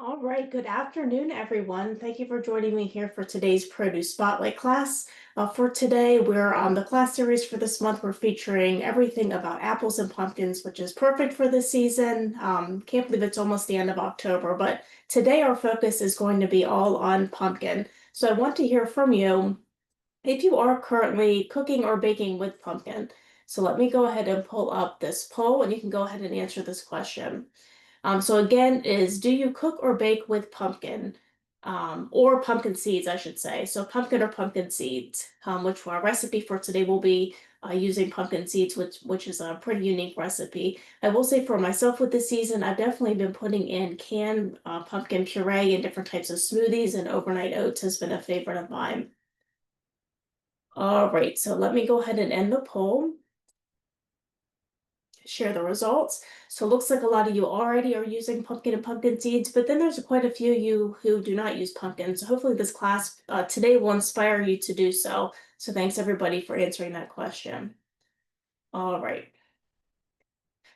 All right, good afternoon, everyone. Thank you for joining me here for today's Produce Spotlight class. For today, we're on the class series for this month. We're featuring everything about apples and pumpkins, which is perfect for this season. Can't believe it's almost the end of October, but today our focus is going to be all on pumpkin. So I want to hear from you if you are currently cooking or baking with pumpkin. So let me go ahead and pull up this poll, and you can go ahead and answer this question. So again, do you cook or bake with pumpkin? Or pumpkin seeds, I should say. So pumpkin or pumpkin seeds, which our recipe for today will be using pumpkin seeds, which is a pretty unique recipe. I will say for myself with this season, I've definitely been putting in canned pumpkin puree in different types of smoothies, and overnight oats has been a favorite of mine. All right, so let me go ahead and end the poll. Share the results. So it looks like a lot of you already are using pumpkin and pumpkin seeds, but then there's quite a few of you who do not use pumpkin. So hopefully this class today will inspire you to do so. So thanks everybody for answering that question. All right.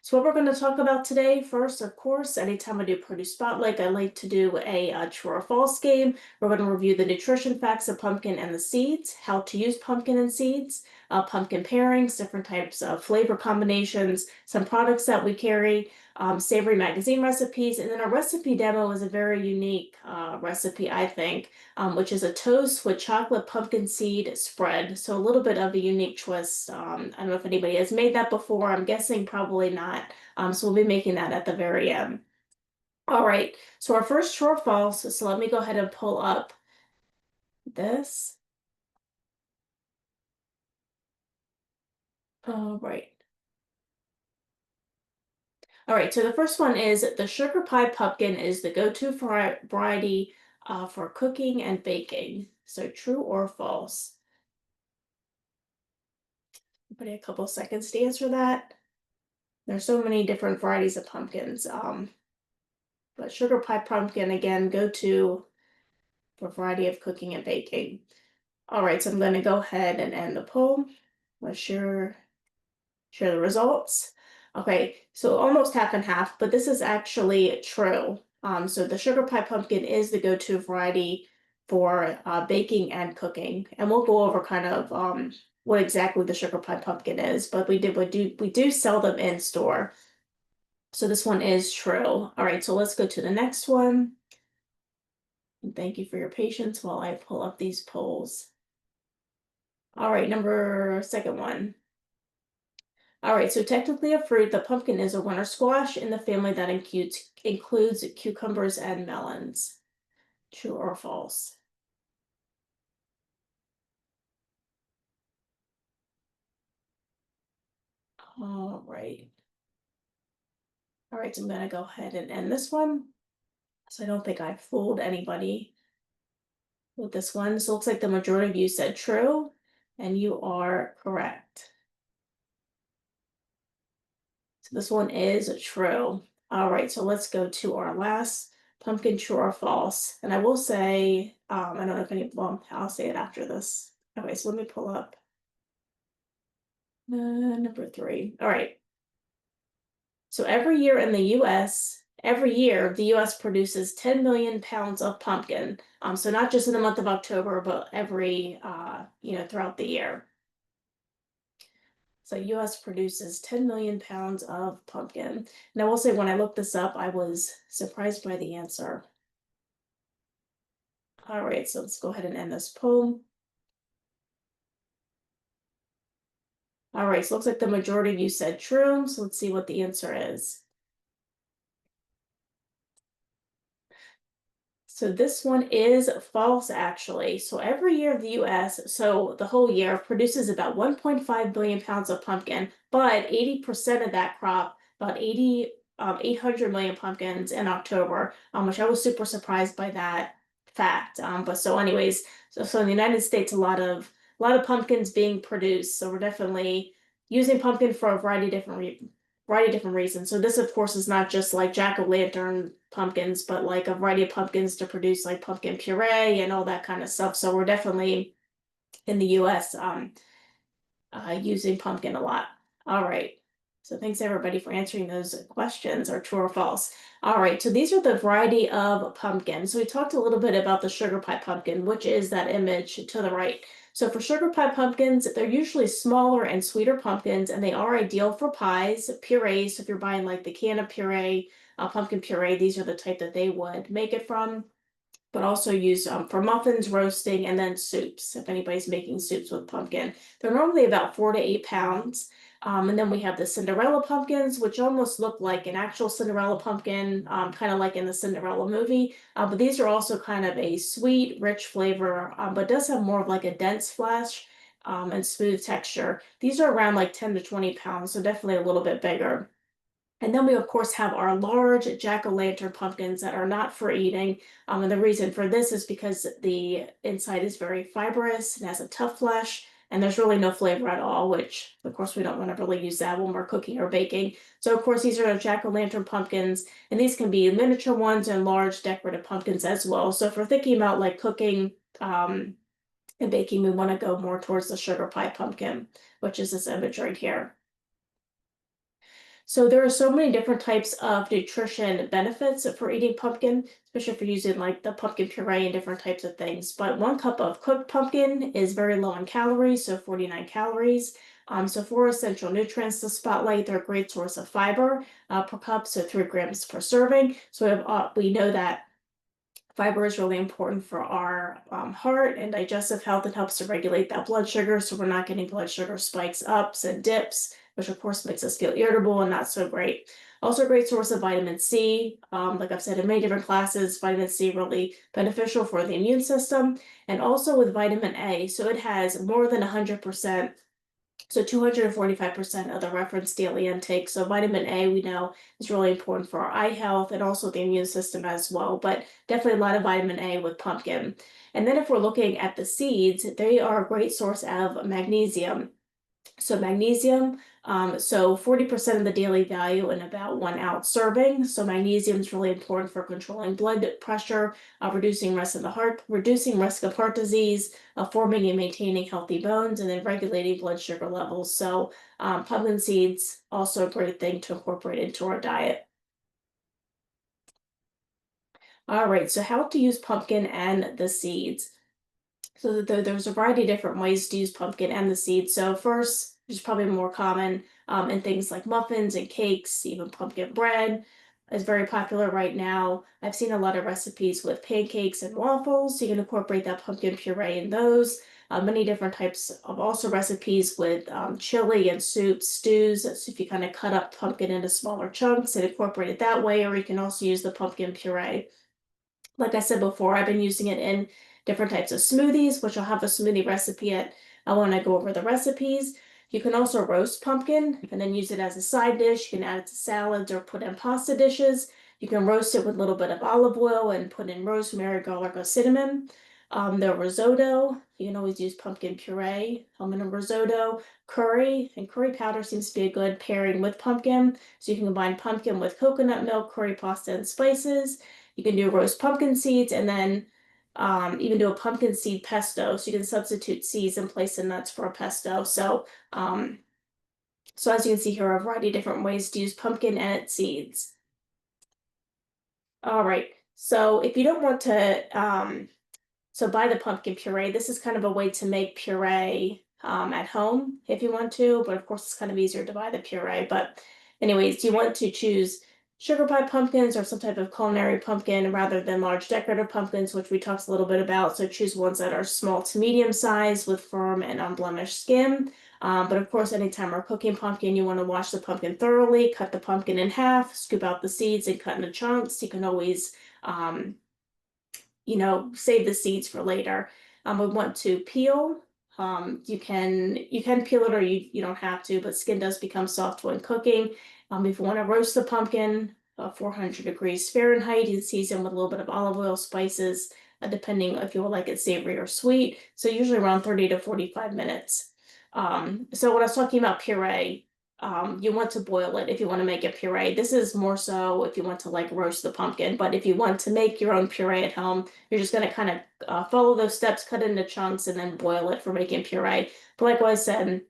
So what we're going to talk about today, first, of course, anytime I do Produce Spotlight, I like to do a true or false game. We're going to review the nutrition facts of pumpkin and the seeds, how to use pumpkin and seeds, pumpkin pairings, different types of flavor combinations, some products that we carry, savory magazine recipes, and then a recipe demo is a very unique recipe, I think, which is a toast with chocolate pumpkin seed spread. So a little bit of a unique twist. I don't know if anybody has made that before. I'm guessing probably not. So we'll be making that at the very end. All right, so our first true or false. So let me go ahead and pull up this. All right. All right, so the first one is the sugar pie pumpkin is the go-to variety for cooking and baking. So true or false? Give a couple seconds to answer that. There's so many different varieties of pumpkins. But sugar pie pumpkin, again, go-to for a variety of cooking and baking. All right, so I'm going to go ahead and end the poll. Let's share the results. Okay, so almost half and half, but this is actually true. So the sugar pie pumpkin is the go-to variety for baking and cooking, and we'll go over kind of what exactly the sugar pie pumpkin is, but we do sell them in store. So this one is true. All right, so let's go to the next one. And thank you for your patience while I pull up these polls. All right, second one. All right, so technically a fruit, the pumpkin is a winter squash in the family that includes cucumbers and melons. True or false? All right. All right, so I'm gonna go ahead and end this one. So I don't think I fooled anybody with this one. So it looks like the majority of you said true, and you are correct. So this one is true. All right, so let's go to our last pumpkin, true or false. And I will say, I don't know if well, I'll say it after this. Okay, so let me pull up number 3. All right. So every year in the US, every year the US produces 10 million pounds of pumpkin. So not just in the month of October, but every throughout the year. So US produces 10 million pounds of pumpkin. And I will say when I looked this up, I was surprised by the answer. All right, so let's go ahead and end this poll. All right, so it looks like the majority of you said true. So let's see what the answer is. So this one is false, actually. So every year the US, so the whole year, produces about 1.5 billion pounds of pumpkin, but 80% of that crop, about 800 million pumpkins in October, which I was super surprised by that fact. But so anyways, so in the United States, a lot of pumpkins being produced. So we're definitely using pumpkin for a variety of different reasons. So this, of course, is not just like jack-o'-lantern pumpkins, but like a variety of pumpkins to produce like pumpkin puree and all that kind of stuff. So we're definitely in the US using pumpkin a lot. All right. So thanks everybody for answering those questions, or true or false. All right, so these are the variety of pumpkins. So we talked a little bit about the sugar pie pumpkin, which is that image to the right. So for sugar pie pumpkins, they're usually smaller and sweeter pumpkins, and they are ideal for pies, purees. So if you're buying like the can of puree, pumpkin puree, these are the type that they would make it from, but also use for muffins, roasting, and then soups. If anybody's making soups with pumpkin, they're normally about 4 to 8 pounds. And then we have the Cinderella pumpkins, which almost look like an actual Cinderella pumpkin, kind of like in the Cinderella movie. But these are also kind of a sweet, rich flavor, but does have more of like a dense flesh and smooth texture. These are around like 10 to 20 pounds, so definitely a little bit bigger. And then we, of course, have our large jack-o'-lantern pumpkins that are not for eating. And the reason for this is because the inside is very fibrous and has a tough flesh, and there's really no flavor at all, which, of course, we don't want to really use that when we're cooking or baking. So, of course, these are our jack-o'-lantern pumpkins, and these can be miniature ones and large decorative pumpkins as well. So if we're thinking about like cooking and baking, we want to go more towards the sugar pie pumpkin, which is this image right here. So there are so many different types of nutrition benefits for eating pumpkin, especially if you're using like the pumpkin puree and different types of things. But 1 cup of cooked pumpkin is very low in calories, so 49 calories. So 4 essential nutrients to spotlight. They're a great source of fiber per cup, so 3 grams per serving. So we know that fiber is really important for our heart and digestive health. It helps to regulate that blood sugar, so we're not getting blood sugar spikes, ups, and dips, which of course makes us feel irritable and not so great. Also a great source of vitamin C. Like I've said in many different classes, vitamin C really beneficial for the immune system, and also with vitamin A. So it has more than 100%, so 245% of the reference daily intake. So vitamin A, we know, is really important for our eye health and also the immune system as well, but definitely a lot of vitamin A with pumpkin. And then if we're looking at the seeds, they are a great source of magnesium. So magnesium, so 40% of the daily value in about 1 ounce serving. So magnesium is really important for controlling blood pressure, reducing risk of the heart, reducing risk of heart disease, forming and maintaining healthy bones, and then regulating blood sugar levels. So pumpkin seeds, also a great thing to incorporate into our diet. All right, so how to use pumpkin and the seeds. So there's a variety of different ways to use pumpkin and the seeds. So first, which is probably more common in things like muffins and cakes, even pumpkin bread is very popular right now. I've seen a lot of recipes with pancakes and waffles, so you can incorporate that pumpkin puree in those. Many different types of also recipes with chili and soups, stews. So if you kind of cut up pumpkin into smaller chunks and incorporate it that way, or you can also use the pumpkin puree. Like I said before, I've been using it in different types of smoothies, which I'll have a smoothie recipe when I go over the recipes. You can also roast pumpkin and then use it as a side dish. You can add it to salads or put in pasta dishes. You can roast it with a little bit of olive oil and put in rosemary, garlic, or cinnamon. The risotto, you can always use pumpkin puree, in a risotto, curry, and curry powder seems to be a good pairing with pumpkin. So you can combine pumpkin with coconut milk, curry pasta, and spices. You can do roast pumpkin seeds and then even do a pumpkin seed pesto. So you can substitute seeds and place in nuts for a pesto. So as you can see here, a variety of different ways to use pumpkin and its seeds. All right. So if you don't want to so buy the pumpkin puree, this is kind of a way to make puree at home if you want to, but of course it's kind of easier to buy the puree. But anyways, you want to choose sugar pie pumpkins or some type of culinary pumpkin rather than large decorative pumpkins, which we talked a little bit about. So choose ones that are small to medium size with firm and unblemished skin. But of course, anytime we're cooking pumpkin, you want to wash the pumpkin thoroughly, cut the pumpkin in half, scoop out the seeds and cut into chunks. You can always save the seeds for later. We want to peel. You can peel it or you don't have to, but skin does become soft when cooking. If you want to roast the pumpkin, 400 degrees Fahrenheit, you season with a little bit of olive oil, spices, depending if you would like it savory or sweet. So usually around 30 to 45 minutes. So when I was talking about puree, you want to boil it if you want to make a puree. This is more so if you want to like roast the pumpkin, but if you want to make your own puree at home, you're just going to kind of follow those steps, cut it into chunks, and then boil it for making puree. But like I said,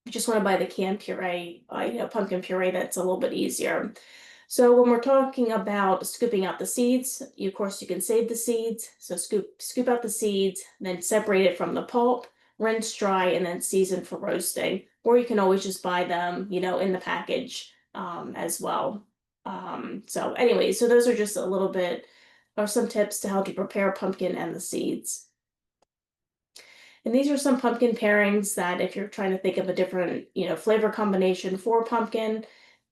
You just want to buy the canned puree, pumpkin puree that's a little bit easier. So when we're talking about scooping out the seeds, of course you can save the seeds. So scoop out the seeds, then separate it from the pulp, rinse dry, and then season for roasting. Or you can always just buy them, in the package as well. So anyway, so those are just a little bit or some tips to help you prepare pumpkin and the seeds. And these are some pumpkin pairings that if you're trying to think of a different, flavor combination for pumpkin,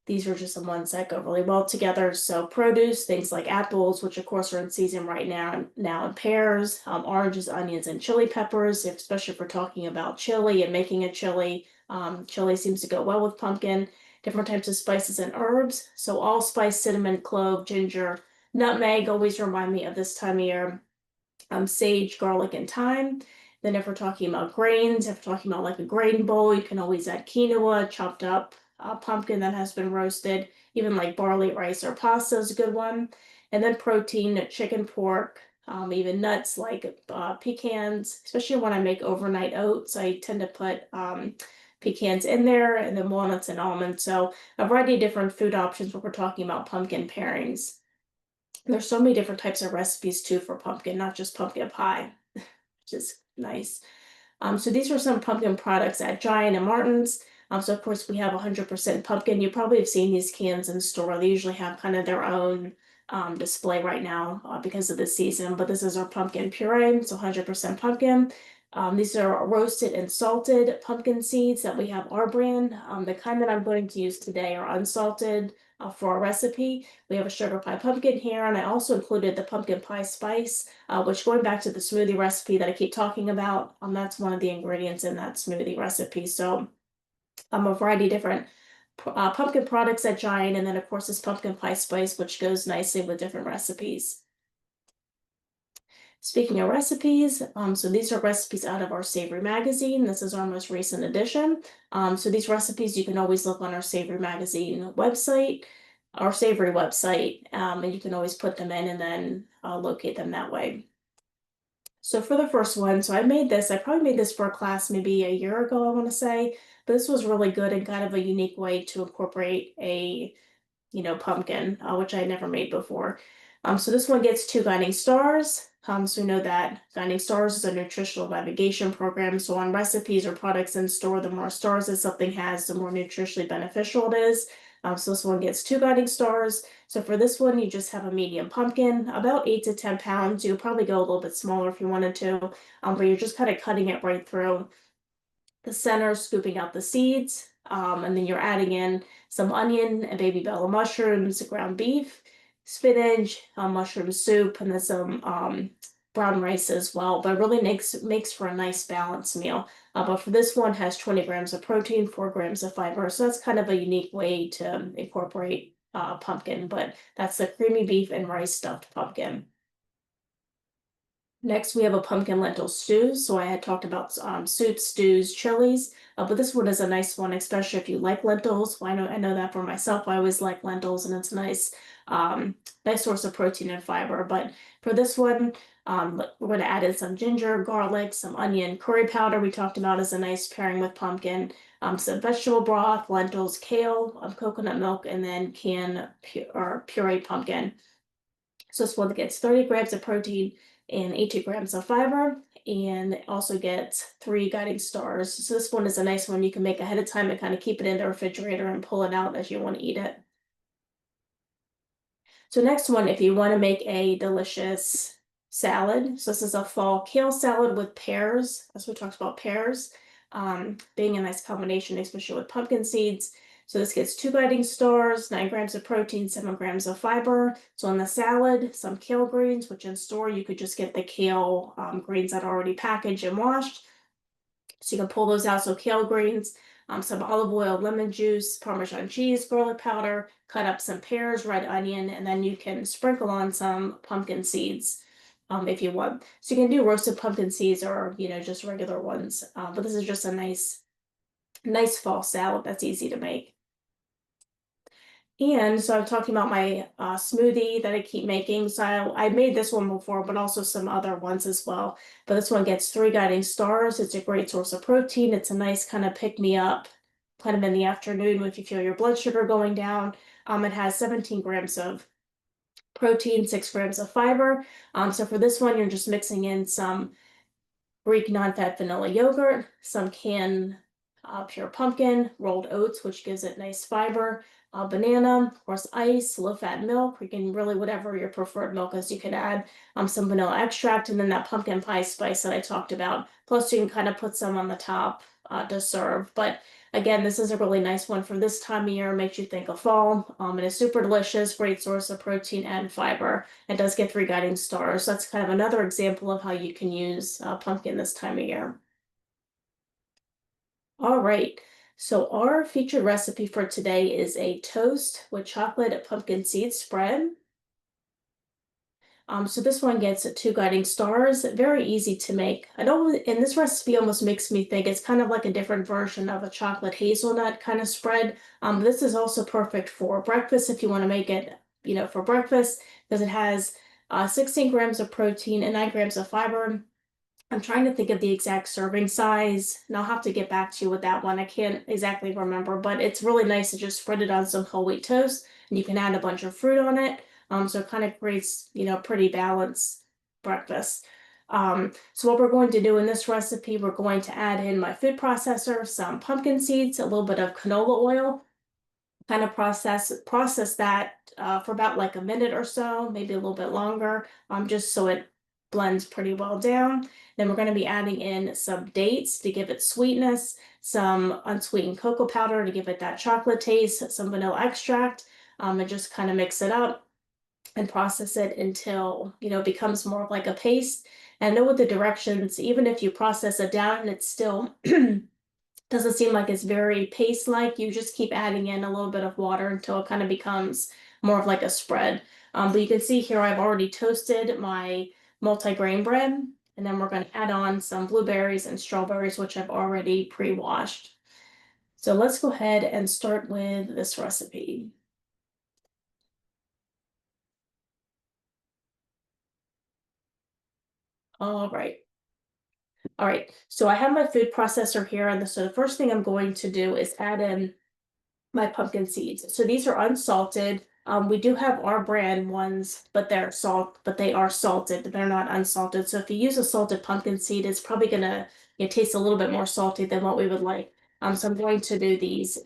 these are just some ones that go really well together. So produce, things like apples, which of course are in season right now, and pears, oranges, onions, and chili peppers, especially if we're talking about chili and making a chili. Chili seems to go well with pumpkin. Different types of spices and herbs. So allspice, cinnamon, clove, ginger, nutmeg always remind me of this time of year. Sage, garlic, and thyme. Then if we're talking about grains, if we're talking about like a grain bowl, you can always add quinoa, chopped up pumpkin that has been roasted, even like barley, rice, or pasta is a good one. And then protein, chicken, pork, even nuts like pecans, especially when I make overnight oats, I tend to put pecans in there, and then walnuts and almonds. So a variety of different food options when we're talking about pumpkin pairings. There's so many different types of recipes too for pumpkin, not just pumpkin pie, which is nice. So these are some pumpkin products at Giant and Martin's. So of course we have 100% pumpkin. You probably have seen these cans in store. They usually have kind of their own display right now because of the season. But this is our pumpkin puree, so 100% pumpkin. These are roasted and salted pumpkin seeds that we have our brand. The kind that I'm going to use today are unsalted for our recipe. We have a sugar pie pumpkin here, and I also included the pumpkin pie spice, which going back to the smoothie recipe that I keep talking about, that's one of the ingredients in that smoothie recipe. So a variety of different pumpkin products at Giant, and then of course this pumpkin pie spice, which goes nicely with different recipes. Speaking of recipes, so these are recipes out of our Savory magazine. This is our most recent edition. So these recipes you can always look on our Savory magazine website, our Savory website, and you can always put them in and then locate them that way. So for the first one, so I probably made this for a class maybe a year ago, I want to say, but this was really good and kind of a unique way to incorporate a pumpkin, which I never made before. So this one gets 2 guiding stars. So we know that guiding stars is a nutritional navigation program. So on recipes or products in store, the more stars that something has, the more nutritionally beneficial it is. So this one gets 2 guiding stars. So for this one, you just have a medium pumpkin, about 8 to 10 pounds. You'll probably go a little bit smaller if you wanted to, but you're just kind of cutting it right through the center, scooping out the seeds, and then you're adding in some onion and baby bella mushrooms, ground beef, spinach, mushroom soup, and then some brown rice as well. But it really makes for a nice balanced meal. But for this one, has 20 grams of protein, 4 grams of fiber. So that's kind of a unique way to incorporate pumpkin. But that's the creamy beef and rice stuffed pumpkin. Next, we have a pumpkin lentil stew. So I had talked about soups, stews, chilies, but this one is a nice one, especially if you like lentils. Well, I know that for myself. I always like lentils, and it's nice source of protein and fiber. But for this one, we're going to add in some ginger, garlic, some onion, curry powder. We talked about as a nice pairing with pumpkin. Some vegetable broth, lentils, kale, coconut milk, and then canned or pureed pumpkin. So this one gets 30 grams of protein and 80 grams of fiber, and also gets 3 guiding stars. So this one is a nice one you can make ahead of time and kind of keep it in the refrigerator and pull it out as you want to eat it. So next one, if you want to make a delicious salad, so this is a fall kale salad with pears. That's what we talked about, pears being a nice combination, especially with pumpkin seeds. So this gets 2 guiding stars, 9 grams of protein, 7 grams of fiber. So on the salad, some kale greens, which in store you could just get the kale greens that are already packaged and washed. So you can pull those out. So kale greens, some olive oil, lemon juice, Parmesan cheese, garlic powder, cut up some pears, red onion, and then you can sprinkle on some pumpkin seeds if you want. So you can do roasted pumpkin seeds or, just regular ones. But this is just a nice fall salad that's easy to make. And so I'm talking about my smoothie that I keep making. So I made this one before, but also some other ones as well. But this one gets 3 guiding stars. It's a great source of protein. It's a nice kind of pick-me-up kind of in the afternoon if you feel your blood sugar going down. It has 17 grams of protein, 6 grams of fiber. So for this one, you're just mixing in some Greek non-fat vanilla yogurt, some canned pure pumpkin, rolled oats, which gives it nice fiber, banana, of course, ice, low-fat milk. You can really whatever your preferred milk is. You can add some vanilla extract, and then that pumpkin pie spice that I talked about. Plus, you can kind of put some on the top to serve. But again, this is a really nice one for this time of year. Makes you think of fall. It is super delicious, great source of protein and fiber. It does get 3 guiding stars. So that's kind of another example of how you can use pumpkin this time of year. All right. So our featured recipe for today is a toast with chocolate pumpkin seed spread. So this one gets 2 guiding stars. Very easy to make. I know, and this recipe almost makes me think it's kind of like a different version of a chocolate hazelnut kind of spread. This is also perfect for breakfast if you want to make it, for breakfast, because it has 16 grams of protein and 9 grams of fiber. I'm trying to think of the exact serving size, and I'll have to get back to you with that one. I can't exactly remember, but it's really nice to just spread it on some whole wheat toast, and you can add a bunch of fruit on it. So it kind of creates, pretty balanced breakfast. So what we're going to do in this recipe, we're going to add in my food processor, some pumpkin seeds, a little bit of canola oil, kind of process that for about like a minute or so, maybe a little bit longer, just so it blends pretty well down. Then we're going to be adding in some dates to give it sweetness, some unsweetened cocoa powder to give it that chocolate taste, some vanilla extract, and just kind of mix it up and process it until, it becomes more of like a paste. And I know with the directions, even if you process it down, it's still doesn't seem like it's very paste-like. You just keep adding in a little bit of water until it kind of becomes more of like a spread. But you can see here I've already toasted my multi-grain bread, and then we're going to add on some blueberries and strawberries, which I've already pre-washed. So let's go ahead and start with this recipe. All right. All right, so I have my food processor here, and so the first thing I'm going to do is add in my pumpkin seeds. So these are unsalted. We do have our brand ones, but they are salted. They're not unsalted. So if you use a salted pumpkin seed, it's probably gonna taste a little bit more salty than what we would like. So I'm going to do these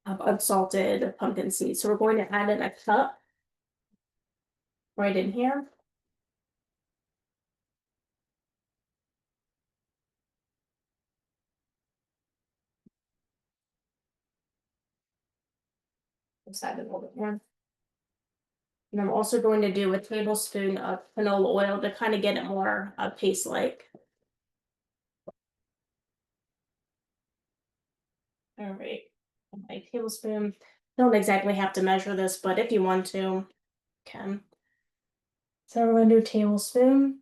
unsalted pumpkin seeds. So we're going to add in a cup right in here. Just add a little bit more. And I'm also going to do a tablespoon of canola oil to kind of get it more paste-like. All right, a tablespoon. Don't exactly have to measure this, but if you want to, can. So we're going to do a tablespoon,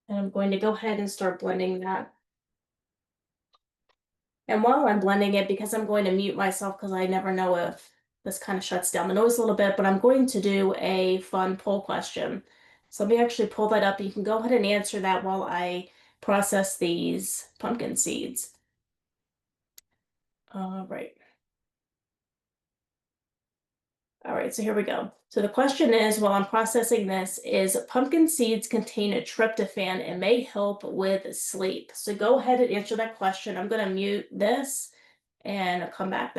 and I'm going to go ahead and start blending that. And while I'm blending it, because I'm going to mute myself because I never know if this kind of shuts down the noise a little bit, but I'm going to do a fun poll question. So let me actually pull that up. You can go ahead and answer that while I process these pumpkin seeds. All right. All right, so here we go. So the question is, while I'm processing this, is pumpkin seeds contain a tryptophan and may help with sleep? So go ahead and answer that question. I'm going to mute this and I'll come back.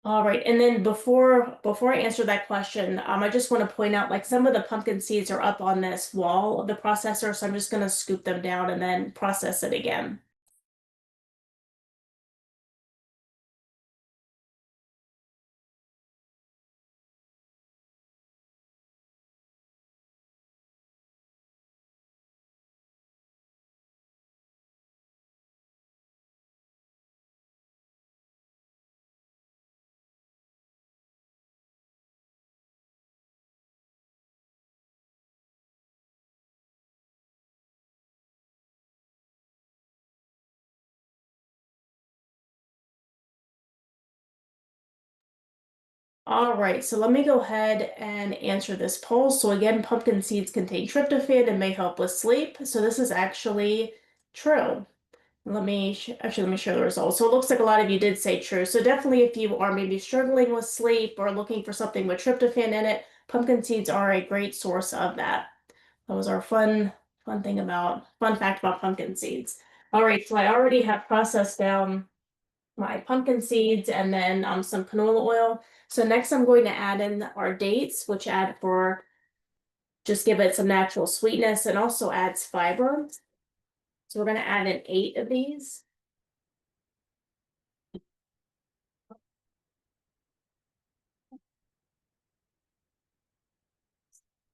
All right, and then before I answer that question, I just want to point out like some of the pumpkin seeds are up on this wall of the processor, so I'm just going to scoop them down and then process it again. All right, so let me go ahead and answer this poll. So again, pumpkin seeds contain tryptophan and may help with sleep. So this is actually true. Let me share the results. So it looks like a lot of you did say true. So definitely if you are maybe struggling with sleep or looking for something with tryptophan in it, pumpkin seeds are a great source of that. That was our fun fact about pumpkin seeds. All right, so I already have processed down my pumpkin seeds and then some canola oil. So next I'm going to add in our dates, which add for just give it some natural sweetness and also adds fiber. So we're going to add in 8 of these.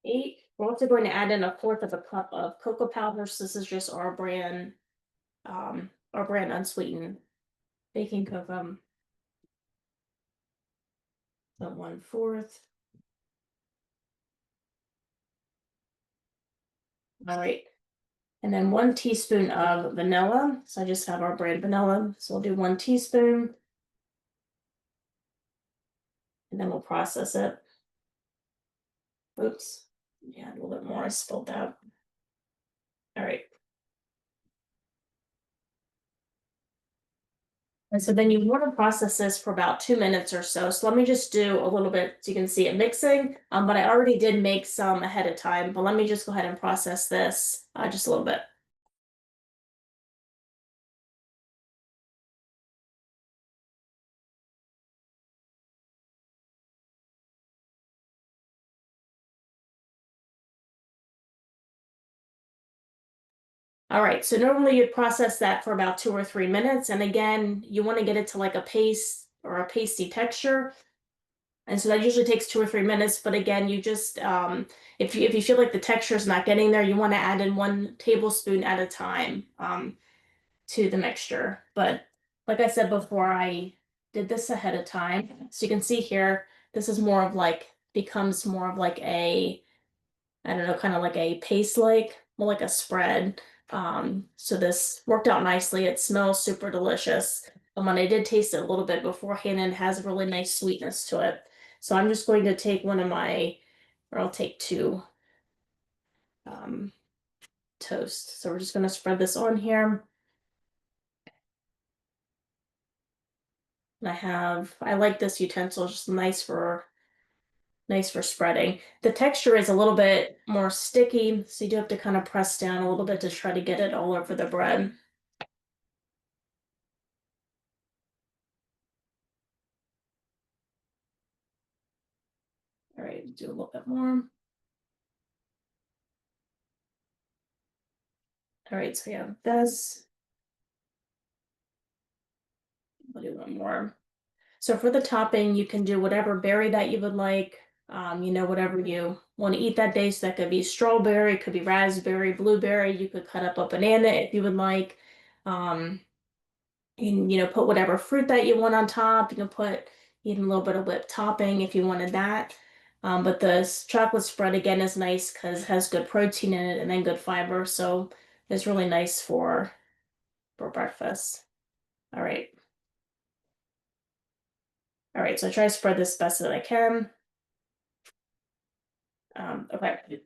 8. We're also going to add in 1/4 of a cup of cocoa powder. So this is just our brand unsweetened baking cocoa. So 1/4. All right. And then 1 teaspoon of vanilla. So I just have our brand vanilla. So we'll do 1 teaspoon. And then we'll process it. Oops. Yeah, a little bit more. I spilled that. All right. And so then you want to process this for about 2 minutes or so. So let me just do a little bit so you can see it mixing. But I already did make some ahead of time. But let me just go ahead and process this just a little bit. All right, so normally you'd process that for about 2 or 3 minutes. And again, you want to get it to like a paste or a pasty texture. And so that usually takes 2 or 3 minutes. But again, you just if you feel like the texture is not getting there, you want to add in 1 tablespoon at a time to the mixture. But like I said before, I did this ahead of time. So you can see here, this is more of like becomes more of like a I don't know, kind of like a paste like, more like a spread. So this worked out nicely. It smells super delicious. And when I did taste it a little bit beforehand, it has a really nice sweetness to it. So I'm just going to take or I'll take 2 um, toast. So we're just going to spread this on here. And I like this utensil, it's just nice for spreading. The texture is a little bit more sticky, so you do have to kind of press down a little bit to try to get it all over the bread. All right, do a little bit more. All right, so yeah, this. I'll do one more. So for the topping, you can do whatever berry that you would like. Whatever you want to eat that day. So that could be strawberry, could be raspberry, blueberry. You could cut up a banana if you would like. Um, and put whatever fruit that you want on top. You can put even a little bit of whipped topping if you wanted that. But the chocolate spread again is nice because it has good protein in it and then good fiber. So it's really nice for breakfast. All right. All right, so I try to spread this best that I can. Okay,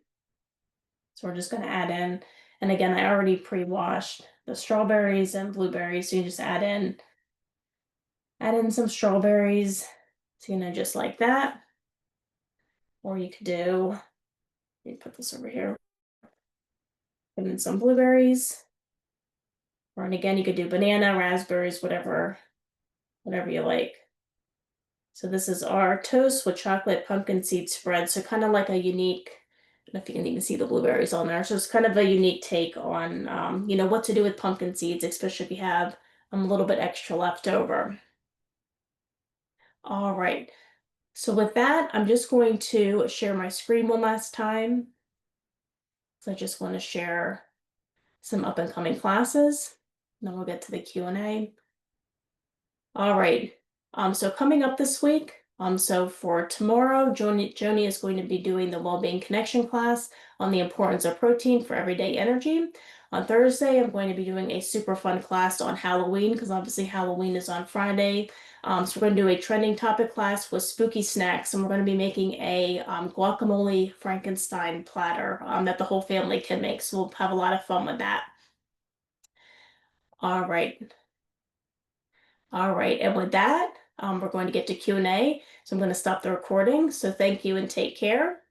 so we're just gonna add in, and again, I already pre-washed the strawberries and blueberries, so you just add in some strawberries, so just like that. Or you could do, let me put this over here, put in some blueberries. Or and again, you could do banana, raspberries, whatever you like. So this is our toast with chocolate pumpkin seed spread. So kind of like a unique, I don't know if you can even see the blueberries on there. So it's kind of a unique take on, what to do with pumpkin seeds, especially if you have a little bit extra left over. All right. So with that, I'm just going to share my screen one last time. So I just want to share some up and coming classes. Then we'll get to the Q&A. All right. So coming up this week, so for tomorrow, Joni is going to be doing the Wellbeing Connection class on the importance of protein for everyday energy. On Thursday, I'm going to be doing a super fun class on Halloween because obviously Halloween is on Friday. So we're going to do a trending topic class with spooky snacks, and we're going to be making a guacamole Frankenstein platter that the whole family can make. So we'll have a lot of fun with that. All right. All right. And with that, we're going to get to Q&A. So I'm going to stop the recording. So thank you and take care.